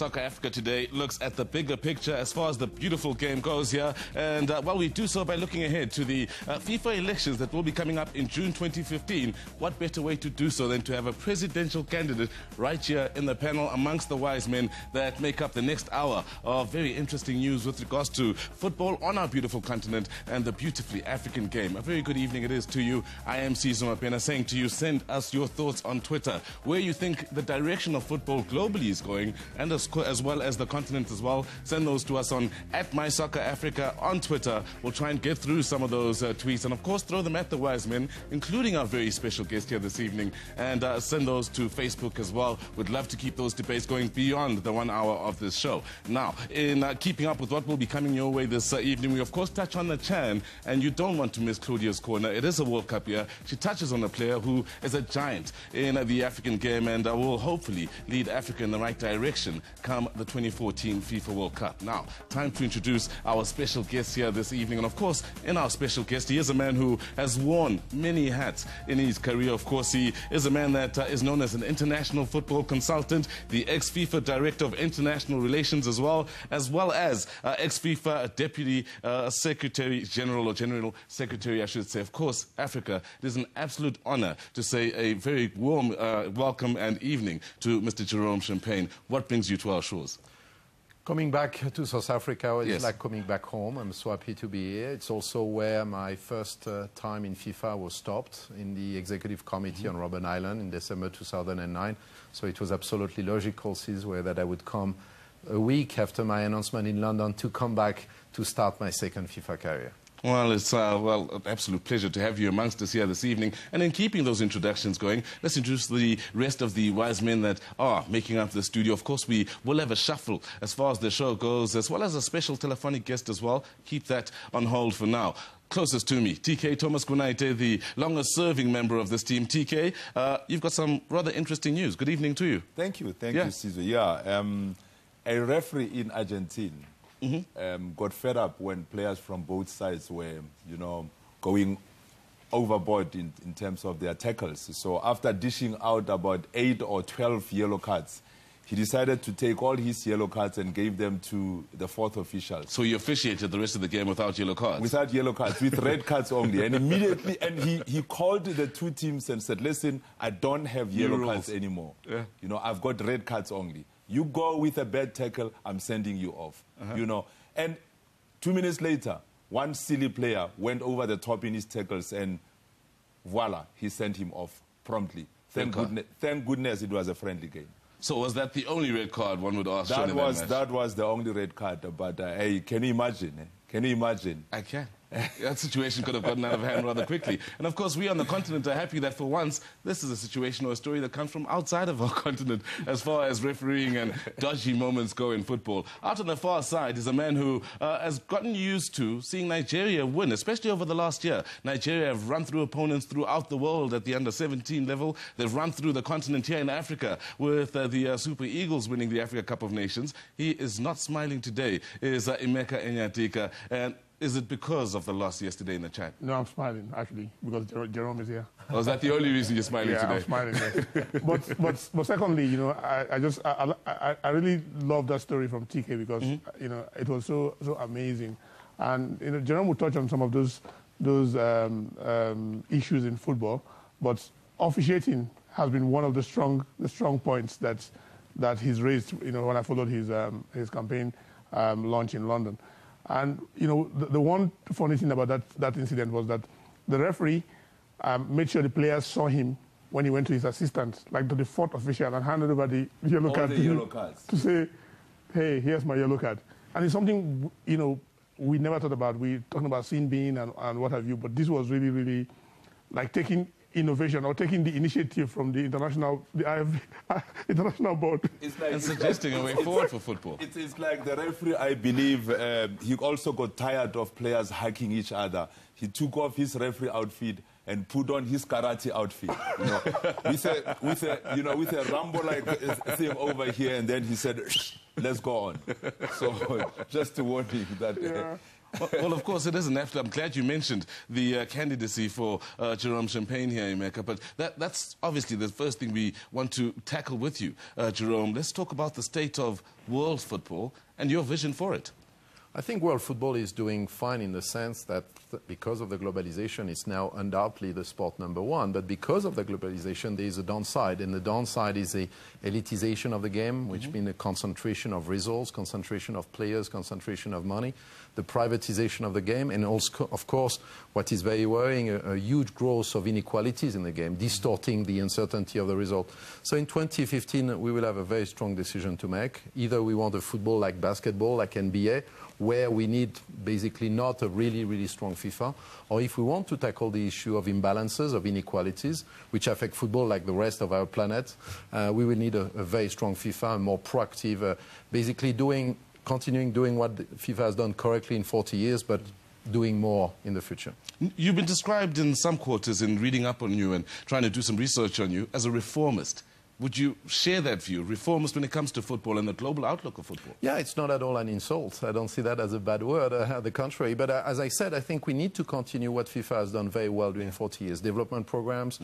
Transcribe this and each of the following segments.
Soccer Africa today looks at the bigger picture as far as the beautiful game goes here. And while we do so by looking ahead to the FIFA elections that will be coming up in June 2015, what better way to do so than to have a presidential candidate right here in the panel amongst the wise men that make up the next hour of very interesting news with regards to football on our beautiful continent and the beautifully African game. A very good evening it is to you. I am Jerome Champagne saying to you, send us your thoughts on Twitter, where you think the direction of football globally is going, and as well as the continent as well. Send those to us on @MySoccerAfrica on Twitter. We'll try and get through some of those tweets and of course throw them at the wise men, including our very special guest here this evening, and send those to Facebook as well. We'd love to keep those debates going beyond the 1 hour of this show. Now, in keeping up with what will be coming your way this evening, we of course touch on the Chan, and you don't want to miss Claudia's Corner. It is a World Cup year. She touches on a player who is a giant in the African game and will hopefully lead Africa in the right direction come the 2014 FIFA World Cup. Now, time to introduce our special guest here this evening. And of course, in our special guest, he is a man who has worn many hats in his career. Of course, he is a man that is known as an international football consultant, the ex-FIFA Director of International Relations as well as ex-FIFA Deputy Secretary General, or General Secretary, I should say. Of course, Africa, it is an absolute honor to say a very warm welcome and evening to Mr. Jerome Champagne. What brings you to our shores? Coming back to South Africa is like coming back home. I'm so happy to be here. It's also where my first time in FIFA was stopped in the executive committee on Robben Island in December 2009. So it was absolutely logical, that I would come a week after my announcement in London to come back to start my second FIFA career. Well, it's an absolute pleasure to have you amongst us here this evening. And in keeping those introductions going, let's introduce the rest of the wise men that are making up the studio. Of course, we will have a shuffle as far as the show goes, as well as a special telephonic guest as well. Keep that on hold for now. Closest to me, TK Thomas Kunaite, the longest-serving member of this team. TK, you've got some rather interesting news. Good evening to you. Thank you, Caesar. Yeah, a referee in Argentina got fed up when players from both sides were, going overboard in terms of their tackles. So after dishing out about 8 or 12 yellow cards, he decided to take all his yellow cards and gave them to the fourth official. So he officiated the rest of the game without yellow cards? Without yellow cards, with red cards only. And immediately, he called the two teams and said, listen, I don't have yellow cards anymore. Yeah. I've got red cards only. You go with a bad tackle, I'm sending you off. And 2 minutes later, one silly player went over the top in his tackles and voila, he sent him off promptly. Thank goodness it was a friendly game. So was that the only red card one would ask? That was the only red card. But hey, can you imagine? Can you imagine? I can. That situation could have gotten out of hand rather quickly. And of course, we on the continent are happy that for once, this is a situation or a story that comes from outside of our continent as far as refereeing and dodgy moments go in football. Out on the far side is a man who has gotten used to seeing Nigeria win, especially over the last year. Nigeria have run through opponents throughout the world at the under-17 level. They've run through the continent here in Africa with the Super Eagles winning the Africa Cup of Nations. He is not smiling today, is Emeka Enyatika. And is it because of the loss yesterday in the chat? No, I'm smiling, actually, because Jerome is here. Oh, is that the only reason you're smiling today? Yeah, I'm smiling, yes. but secondly, I really love that story from TK because, it was so amazing. And, Jerome will touch on some of those issues in football, but officiating has been one of the strong points that he's raised, when I followed his campaign launch in London. And, the one funny thing about that incident was that the referee made sure the players saw him when he went to his assistant, like to the fourth official, and handed over the yellow card to him to say, hey, here's my yellow card. And it's something, we never thought about. We talking about sin being and what have you, but this was really, really like taking innovation or taking the initiative from the international board. It's like, and suggesting a way forward for football. It's like the referee, I believe, he also got tired of players hacking each other. He took off his referee outfit and put on his karate outfit, with a Rambo-like thing over here, and then he said, let's go on. So just to warn him that Well, of course, it isn't. I'm glad you mentioned the candidacy for Jerome Champagne here, Emeka, but that's obviously the first thing we want to tackle with you, Jerome. Let's talk about the state of world football and your vision for it. I think world football is doing fine in the sense that because of the globalization, it's now undoubtedly the sport #1. But because of the globalization, there is a downside. And the downside is the elitization of the game, which means a concentration of results, concentration of players, concentration of money, the privatization of the game, and also, of course, what is very worrying, a huge growth of inequalities in the game, distorting the uncertainty of the result. So in 2015, we will have a very strong decision to make. Either we want a football like basketball, like NBA, where we need basically not a really, really strong FIFA, or if we want to tackle the issue of imbalances, of inequalities, which affect football like the rest of our planet, we will need a very strong FIFA, a more proactive, basically continuing doing what FIFA has done correctly in 40 years, but doing more in the future. You've been described in some quarters in reading up on you and trying to do some research on you as a reformist. Would you share that view, reformist when it comes to football and the global outlook of football? Yeah, it's not at all an insult. I don't see that as a bad word, the contrary. But as I said, I think we need to continue what FIFA has done very well during 40 years. Development programs,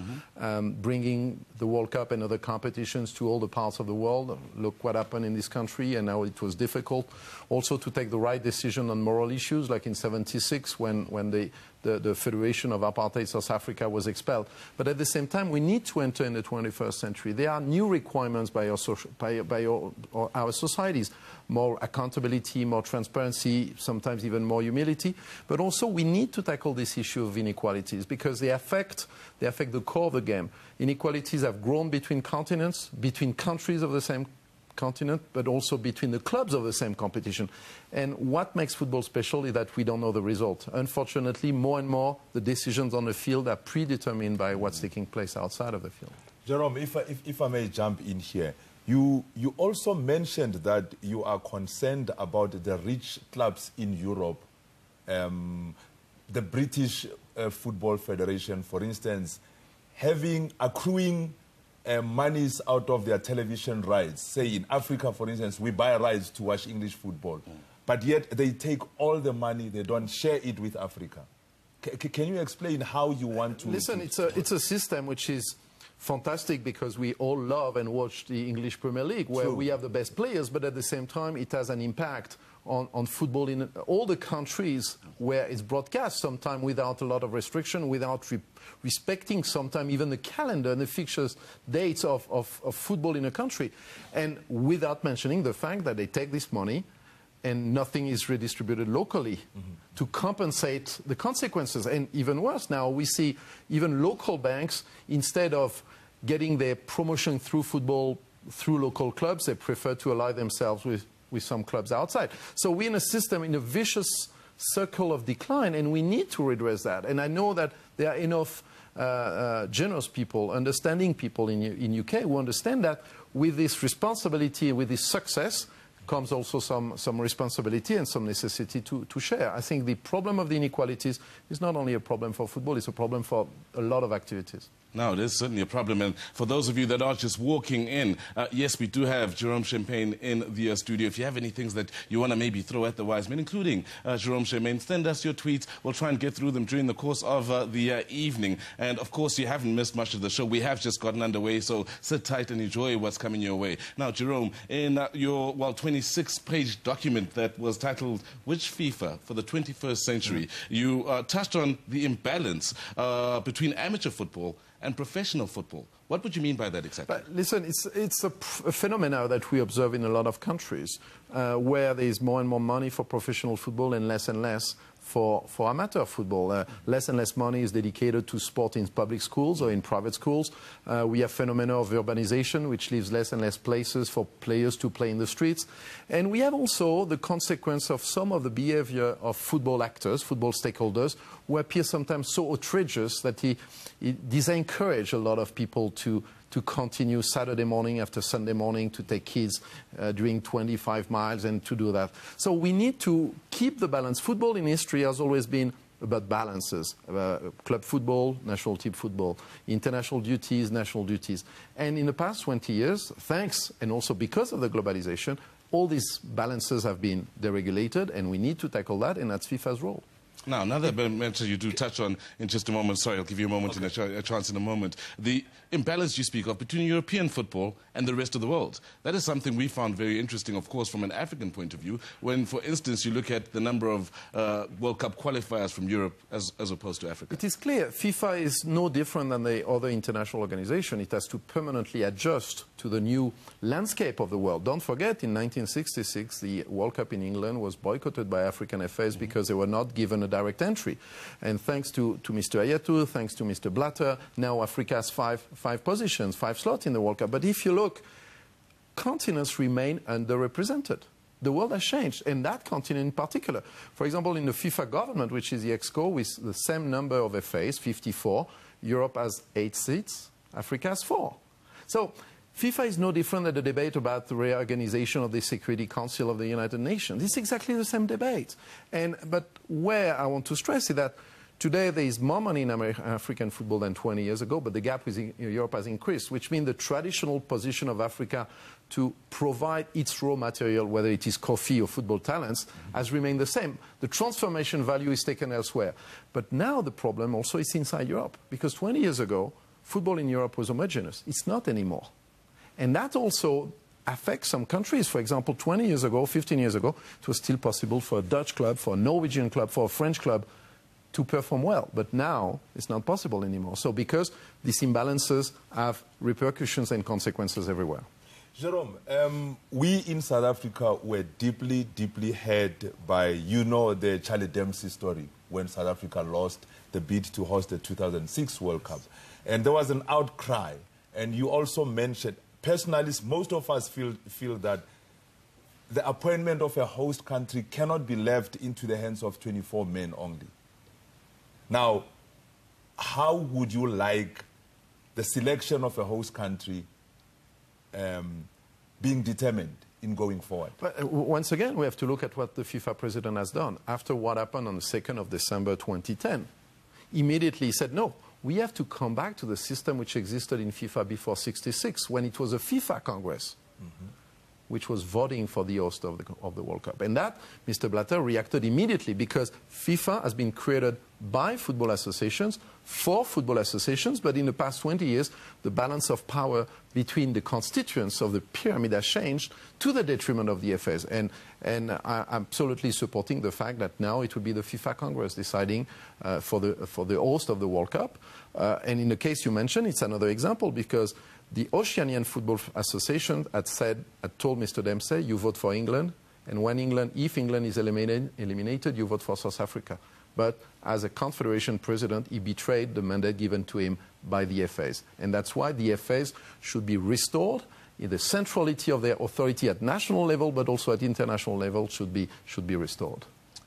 bringing the World Cup and other competitions to all the parts of the world. Look what happened in this country and how it was difficult. Also to take the right decision on moral issues, like in '76 when the Federation of Apartheid South Africa was expelled. But at the same time, we need to enter in the 21st century. There are new requirements by our societies, more accountability, more transparency, sometimes even more humility. But also we need to tackle this issue of inequalities because they affect the core of the game. Inequalities have grown between continents, between countries of the same continent, but also between the clubs of the same competition. And what makes football special is that we don't know the result. Unfortunately, more and more, the decisions on the field are predetermined by what's taking place outside of the field. Jerome, if I may jump in here, you also mentioned that you are concerned about the rich clubs in Europe. The British Football Federation, for instance, accruing monies out of their television rights. Say in Africa, for instance, we buy rights to watch English football. But yet they take all the money, they don't share it with Africa. Can you explain how you want to... Listen, it's a system which is fantastic because we all love and watch the English Premier League, where we have the best players, but at the same time it has an impact on football in all the countries where it's broadcast, sometimes without a lot of restriction, without respecting sometimes even the calendar and the fixtures dates of football in a country, and without mentioning the fact that they take this money and nothing is redistributed locally to compensate the consequences. And even worse, now we see even local banks, instead of getting their promotion through football through local clubs, they prefer to ally themselves with some clubs outside. So we're in a system, in a vicious circle of decline, and we need to redress that. And I know that there are enough generous people, understanding people in UK who understand that with this responsibility, with this success, comes also some responsibility and some necessity to share. I think the problem of the inequalities is not only a problem for football, it's a problem for a lot of activities. No, it is certainly a problem. And for those of you that are just walking in, yes, we do have Jerome Champagne in the studio. If you have any things that you want to maybe throw at the wise men, including Jerome Champagne, send us your tweets. We'll try and get through them during the course of the evening. And, of course, you haven't missed much of the show. We have just gotten underway, so sit tight and enjoy what's coming your way. Now, Jerome, in your, 26-page document that was titled Which FIFA for the 21st Century, you touched on the imbalance between amateur football and professional football. What would you mean by that exactly? But listen, it's a phenomenon that we observe in a lot of countries where there is more and more money for professional football and less for amateur football. Less and less money is dedicated to sport in public schools or in private schools. We have phenomena of urbanization, which leaves less and less places for players to play in the streets. And we have also the consequence of some of the behavior of football actors, football stakeholders, who appear sometimes so outrageous that it disencourages a lot of people to continue Saturday morning after Sunday morning to take kids doing 25 miles and to do that. So we need to keep the balance. Football in history has always been about balances. Club football, national team football, international duties, national duties. And in the past 20 years, thanks and also because of the globalization, all these balances have been deregulated, and we need to tackle that, and that's FIFA's role. Now, another mention you do touch on in just a moment, sorry, I'll give you a moment and a chance in a moment, the imbalance you speak of between European football and the rest of the world. That is something we found very interesting, of course, from an African point of view, when, for instance, you look at the number of World Cup qualifiers from Europe as opposed to Africa. It is clear FIFA is no different than the other international organization. It has to permanently adjust to the new landscape of the world. Don't forget, in 1966, the World Cup in England was boycotted by African FAs because they were not given a direct entry. And thanks to Mr. Ayatou, thanks to Mr. Blatter, now Africa has five positions, 5 slots in the World Cup. But if you look, continents remain underrepresented. The world has changed, and that continent in particular. For example, in the FIFA government, which is the EXCO, with the same number of FAs, 54, Europe has 8 seats, Africa has 4. So FIFA is no different than the debate about the reorganization of the Security Council of the United Nations. It's exactly the same debate. But where I want to stress is that today there is more money in African football than 20 years ago, but the gap with Europe has increased, which means the traditional position of Africa to provide its raw material, whether it is coffee or football talents, has remained the same. The transformation value is taken elsewhere. But now the problem also is inside Europe, because 20 years ago, football in Europe was homogeneous. It's not anymore. And that also affects some countries. For example, 20 years ago, 15 years ago, it was still possible for a Dutch club, for a Norwegian club, for a French club to perform well. But now it's not possible anymore. So because these imbalances have repercussions and consequences everywhere. Jerome, we in South Africa were deeply, deeply hurt by, you know, the Charlie Dempsey story when South Africa lost the bid to host the 2006 World Cup. And there was an outcry. And you also mentioned, personally, most of us feel that the appointment of a host country cannot be left into the hands of 24 men only. Now, how would you like the selection of a host country being determined in going forward? But once again, we have to look at what the FIFA president has done. After what happened on the 2nd of December 2010, immediately he said, no, we have to come back to the system which existed in FIFA before '66, when it was a FIFA Congress, which was voting for the host of the World Cup. And that, Mr. Blatter reacted immediately, because FIFA has been created by football associations, for football associations, but in the past 20 years, the balance of power between the constituents of the pyramid has changed to the detriment of the FAs. And I'm absolutely supporting the fact that now it will be the FIFA Congress deciding for the host of the World Cup. And in the case you mentioned, it's another example, because the Oceanian Football Association had told Mr. Dempsey, you vote for England, and if England is eliminated, you vote for South Africa. But as a confederation president, he betrayed the mandate given to him by the FAs. And that's why the FAs should be restored. The centrality of their authority at national level, but also at international level, should be restored.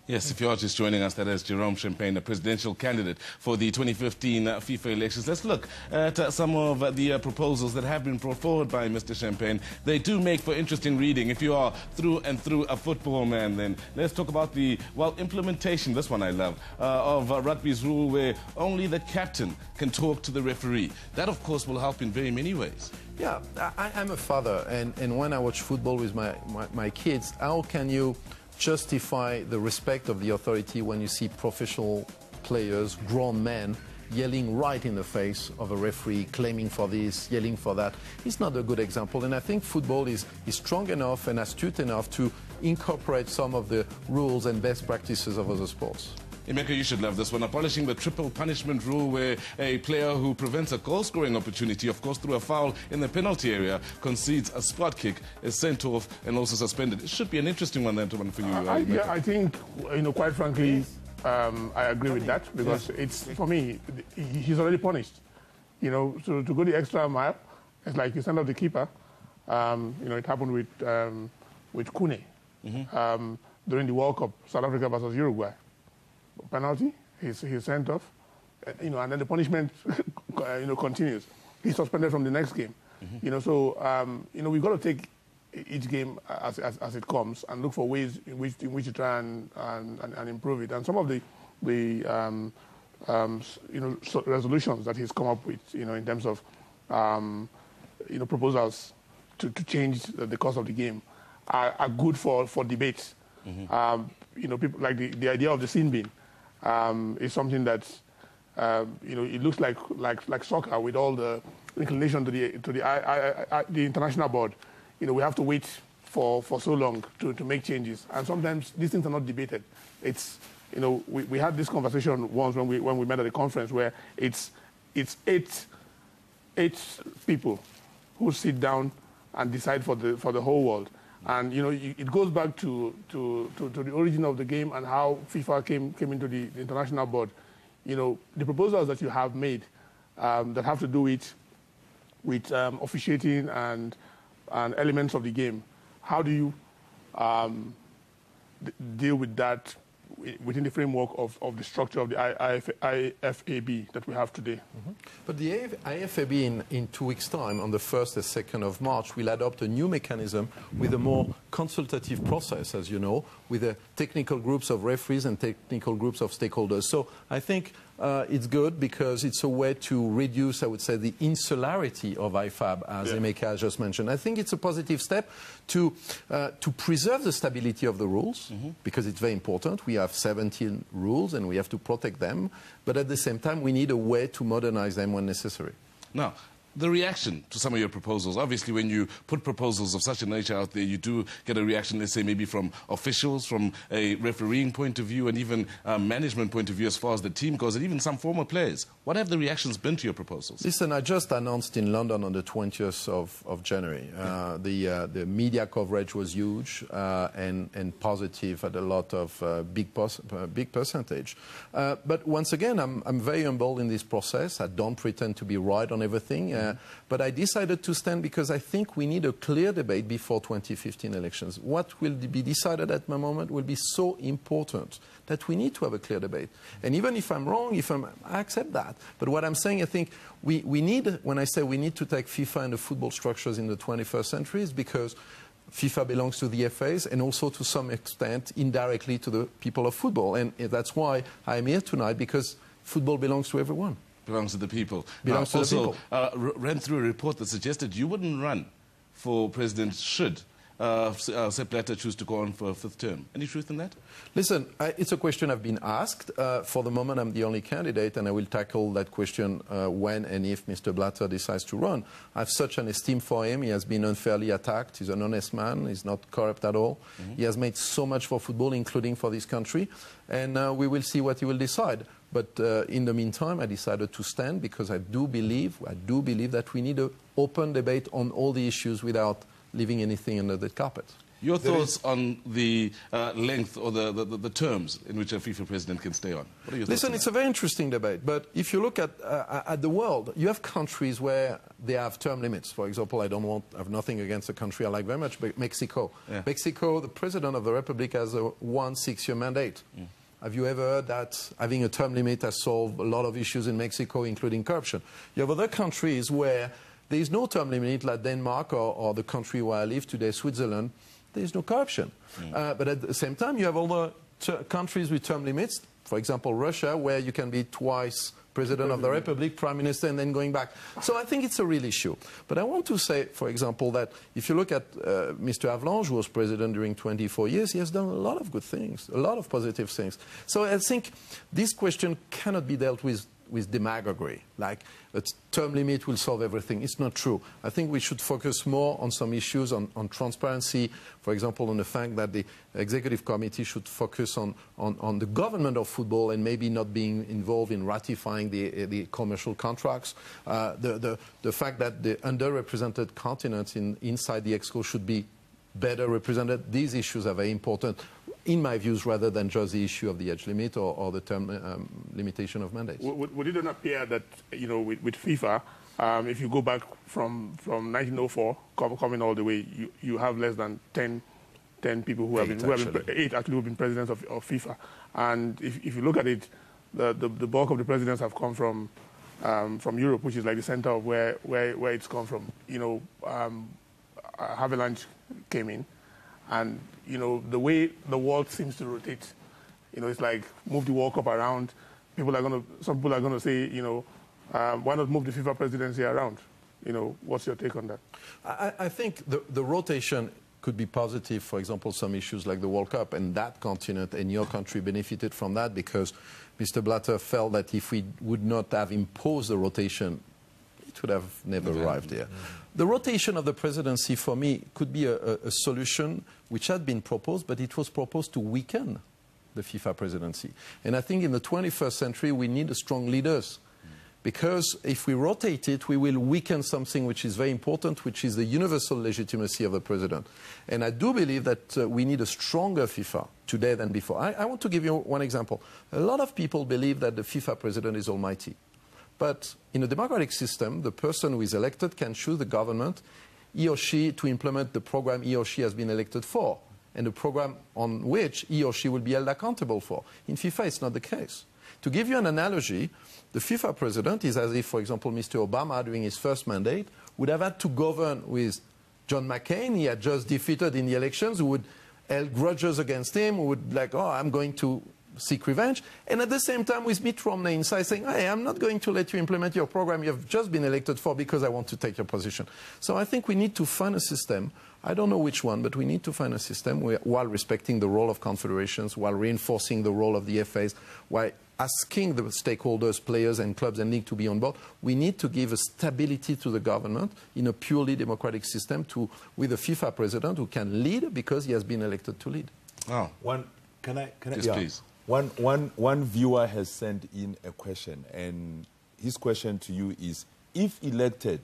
Yes, if you are just joining us, that is Jerome Champagne, a presidential candidate for the 2015 FIFA elections. Let's look at some of the proposals that have been brought forward by Mr. Champagne. They do make for interesting reading. If you are through and through a football man, then let's talk about the, implementation, this one I love, of rugby's rule where only the captain can talk to the referee. That, of course, will help in very many ways. Yeah, I'm a father, and when I watch football with my kids, how can you justify the respect of the authority when you see professional players, grown men, yelling right in the face of a referee, claiming for this, yelling for that? It's not a good example, and I think football is strong enough and astute enough to incorporate some of the rules and best practices of other sports. Emeka, you should love this one. Abolishing the triple punishment rule where a player who prevents a goal-scoring opportunity, of course through a foul in the penalty area, concedes a spot kick, is sent off and also suspended. It should be an interesting one then to run for you. Yeah, I think, quite frankly, I agree with that, because it's, for me, he's already punished. So to go the extra mile, it's like you send out the keeper. It happened with Kune during the World Cup, South Africa versus Uruguay. Penalty, he's sent off, and then the punishment, continues. He's suspended from the next game. We've got to take each game as it comes and look for ways in which to try and improve it. And some of the resolutions that he's come up with, in terms of proposals to change the course of the game, are good for debate. You know, people like the idea of the sin bin is something that you know, it looks like soccer with all the inclination to the international board. You know, we have to wait for so long to make changes, and sometimes these things are not debated. It's, you know, we had this conversation once when we met at a conference where it's eight people who sit down and decide for the whole world. And, you know, it goes back to the origin of the game and how FIFA came into the international board. You know, the proposals that you have made that have to do with officiating and elements of the game, how do you deal with that within the framework of the structure of the IFAB that we have today? But the IFAB in 2 weeks' time, on the 1st and 2nd of March, will adopt a new mechanism with a more consultative process, as you know, with the technical groups of referees and technical groups of stakeholders. So I think it's good because it's a way to reduce, I would say, the insularity of IFAB, as Emeka just mentioned. I think it's a positive step to preserve the stability of the rules, because it's very important. We have 17 rules and we have to protect them, but at the same time we need a way to modernize them when necessary. Now, the reaction to some of your proposals, obviously when you put proposals of such a nature out there, you do get a reaction, let's say maybe from officials, from a refereeing point of view, and even a management point of view as far as the team goes, and even some former players. What have the reactions been to your proposals? Listen, I just announced in London on the 20th of January. The media coverage was huge and positive at a lot of big percentage. But once again, I'm very humble in this process. I don't pretend to be right on everything. But I decided to stand because I think we need a clear debate before 2015 elections. What will be decided at the moment will be so important that we need to have a clear debate. And even if I'm wrong, I accept that. But what I'm saying, I think we need, when I say we need to take FIFA and the football structures in the 21st century, is because FIFA belongs to the FAs and also to some extent indirectly to the people of football. And that's why I'm here tonight, because football belongs to everyone. Belongs to the people. Belongs to the people. Ran through a report that suggested you wouldn't run for president should Sepp Blatter choose to go on for a 5th term. Any truth in that? Listen, it's a question I've been asked. For the moment, I'm the only candidate, and I will tackle that question when and if Mr. Blatter decides to run. I have such an esteem for him. He has been unfairly attacked. He's an honest man. He's not corrupt at all. He has made so much for football, including for this country. And we will see what he will decide. But in the meantime, I decided to stand because I do believe that we need an open debate on all the issues without leaving anything under the carpet. Your thoughts on the length or the terms in which a FIFA president can stay on? What are your thoughts? Listen, it's a very interesting debate. But if you look at the world, you have countries where they have term limits. For example, I have nothing against a country I like very much, but Mexico. Yeah. Mexico, the president of the republic has a 6-year mandate. Have you ever heard that having a term limit has solved a lot of issues in Mexico, including corruption? You have other countries where there is no term limit, like Denmark or the country where I live today, Switzerland. There is no corruption. But at the same time, you have other countries with term limits, for example, Russia, where you can be twice president of the republic, prime minister, and then going back. So I think it's a real issue. But I want to say, for example, that if you look at Mr. Avalanche, who was president during 24 years, he has done a lot of good things, a lot of positive things. So I think this question cannot be dealt with demagoguery, like a term limit will solve everything. It's not true. I think we should focus more on some issues, on transparency, for example, on the fact that the executive committee should focus on the government of football and maybe not being involved in ratifying the commercial contracts. The fact that the underrepresented continents inside the EXCO should be better represented. These issues are very important, in my views, rather than just the issue of the age limit or the term limitation of mandates. Would it not appear that, you know, with FIFA, if you go back from 1904, coming all the way, you have less than 10 people who have been 8 actually who've been presidents of FIFA. And if you look at it, the bulk of the presidents have come from Europe, which is like the center of where it's come from. You know, Havelange came in, and you know the way the world seems to rotate, you know, it's like move the World Cup around. Some people are gonna say, you know, why not move the FIFA presidency around? You know, what's your take on that? I think the rotation could be positive. For example, some issues like the World Cup, and that continent and your country benefited from that because Mr. Blatter felt that if we would not have imposed the rotation, it would have never arrived here. The rotation of the presidency, for me, could be a solution which had been proposed, but it was proposed to weaken the FIFA presidency. And I think in the 21st century, we need strong leaders. Because if we rotate it, we will weaken something which is very important, which is the universal legitimacy of the president. And I do believe that we need a stronger FIFA today than before. I want to give you one example. A lot of people believe that the FIFA president is almighty. But in a democratic system, the person who is elected can choose the government, he or she, to implement the program he or she has been elected for, and the program on which he or she will be held accountable for. In FIFA, it's not the case. To give you an analogy, the FIFA president is as if, for example, Mr. Obama, during his first mandate, would have had to govern with John McCain, he had just defeated in the elections, who would hold grudges against him, who would like, oh, I'm going to seek revenge. And at the same time with Mitt Romney inside saying, hey, I'm not going to let you implement your program you have just been elected for because I want to take your position. So I think we need to find a system. I don't know which one, but we need to find a system where, while respecting the role of confederations, while reinforcing the role of the FAs, while asking the stakeholders, players and clubs and league to be on board, we need to give a stability to the government in a purely democratic system with a FIFA president who can lead because he has been elected to lead. Oh. Can I yes, yeah. Please. One viewer has sent in a question, and his question to you is, if elected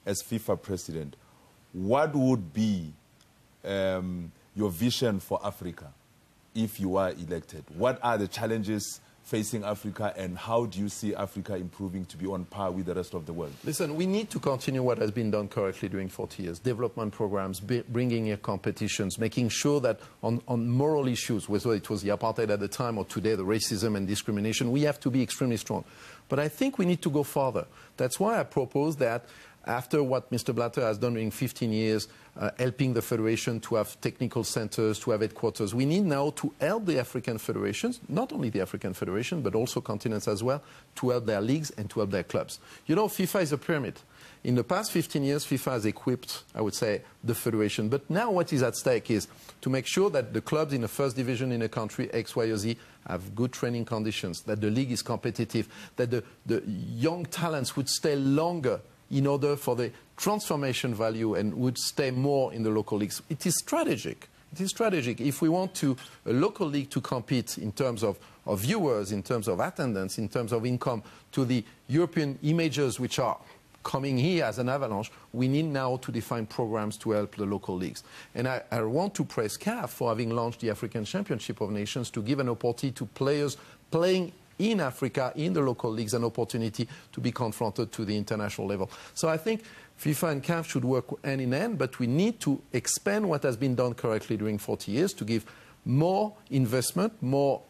as FIFA president, what would be your vision for Africa if you are elected? What are the challenges facing Africa, and how do you see Africa improving to be on par with the rest of the world? Listen, we need to continue what has been done correctly during 40 years. Development programs, bringing in competitions, making sure that on moral issues, whether it was the apartheid at the time or today, the racism and discrimination, we have to be extremely strong. But I think we need to go further. That's why I propose that after what Mr. Blatter has done during 15 years, helping the federation to have technical centers, to have headquarters, we need now to help the African federations, not only the African Federation, but also continents as well, to help their leagues and to help their clubs. You know, FIFA is a pyramid. In the past 15 years, FIFA has equipped, I would say, the federation. But now what is at stake is to make sure that the clubs in the first division in a country, X, Y, or Z, have good training conditions, that the league is competitive, that the young talents would stay longer in order for the transformation value and would stay more in the local leagues. It is strategic. It is strategic. If we want a local league to compete in terms of viewers, in terms of attendance, in terms of income, to the European images which are coming here as an avalanche, we need now to define programs to help the local leagues. And I want to praise CAF for having launched the African Championship of Nations to give an opportunity to players playing in Africa, in the local leagues, an opportunity to be confronted to the international level. So I think FIFA and CAF should work hand in hand, but we need to expand what has been done correctly during 40 years to give more investment, more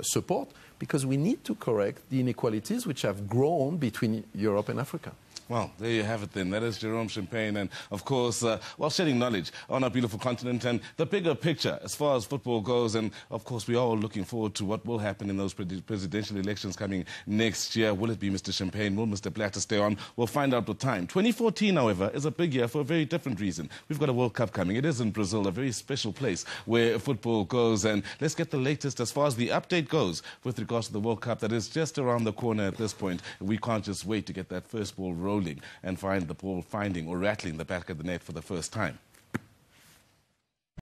support, because we need to correct the inequalities which have grown between Europe and Africa. Well, there you have it then. That is Jerome Champagne, and of course, while shedding knowledge on our beautiful continent and the bigger picture as far as football goes. And of course, we are all looking forward to what will happen in those presidential elections coming next year. Will it be Mr. Champagne? Will Mr. Blatter stay on? We'll find out with time. 2014, however, is a big year for a very different reason. We've got a World Cup coming. It is in Brazil, a very special place where football goes. And let's get the latest as far as the update goes with regards to the World Cup that is just around the corner at this point. We can't just wait to get that first ball rolling and find the ball finding or rattling the back of the net for the first time.